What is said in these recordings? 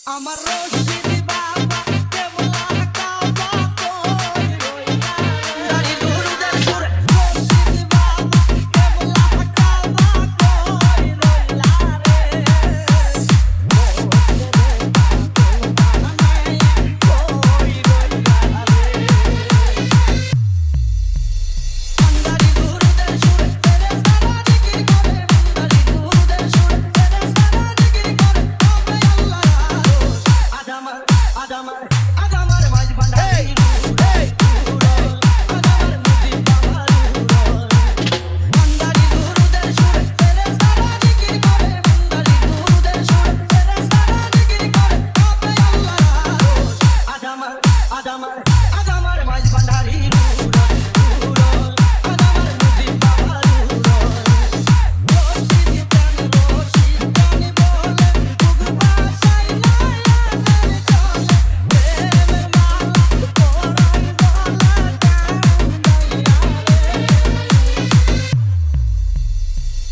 আমার রশিদ বাবা কেবলা কাবা কই রইলা রে দাড়ি দুরুদের সুরে রশিদ বাবা কেবলা কাবা কই রইলা রে কই রইলা রে দাড়ি দুরুদের সুরে তেরে সারা জিকির করে দাড়ি দুরুদের সুরে তেরে সারা জিকির করে তবে আল্লাহ আদামার আদামার আদামার মাঝ ভান্ডারি আদামার মুজিব বাবার ভান্ডারি দুরুদের সুরে তেরে সারা জিকির করে ভান্ডারি দুরুদের সুরে তেরে সারা জিকির করে তবে আল্লাহ আদামার আদামার আদামার মাঝ ভান্ডারি আদামার মুজিব বাবার রশিদ জান বলে বুক ভাষায়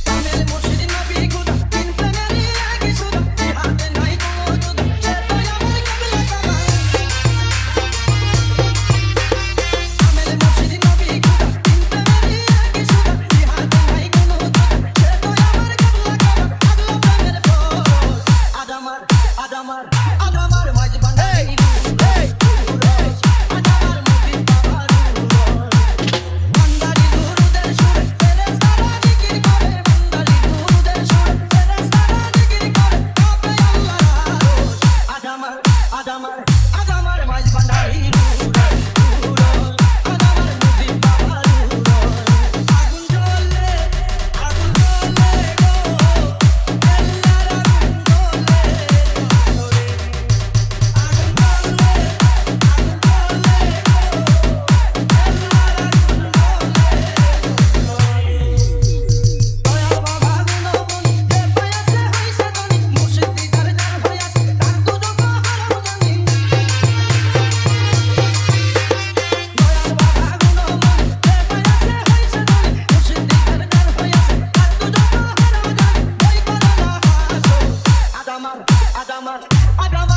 কামেল মুর্শিদ নবী খুদা তিন প্রেমেরই একই সুধা জিহাদে নাই কোনো জুদা সে তো আমার কিবলা কাবা কামেল মুর্শিদ নবী খুদা তিন প্রেমেরই একই সুধা জিহাদে নাই কোনো জুদা সে তো আমার কিবলা কাবা আগলা প্রেমের ফোর আদামার আদামার আদামার মাঝ ভান্ডারি আদামার মুজিব বাবার ভান্ডারি দুরুদের সুরে তেরে সারা জিকির করে ভান্ডারি দুরুদের সুরে তেরে সারা জিকির করে তবে আল্লাহ আদামার আদামার আদামার মাঝ ভান্ডারি আদামার মুজিব বাবার আগুন জ্বলে গো এল্লার আগুন জ্বলে আগুন জ্বলে দয়াল বাবা গুণবনি এ পায়াসে হইছে ধনী মুর্শিদ দিদার যার হইয়াছে তার দুটো হারাম জানি দয়াল বাবা গুণবনি এ পায়াসে হইছে ধনী মুর্শিদ দিদার যার হইয়াছে তার দুটো হারাম জানি ওই করোনা হাসো আদামার আদামার আদামার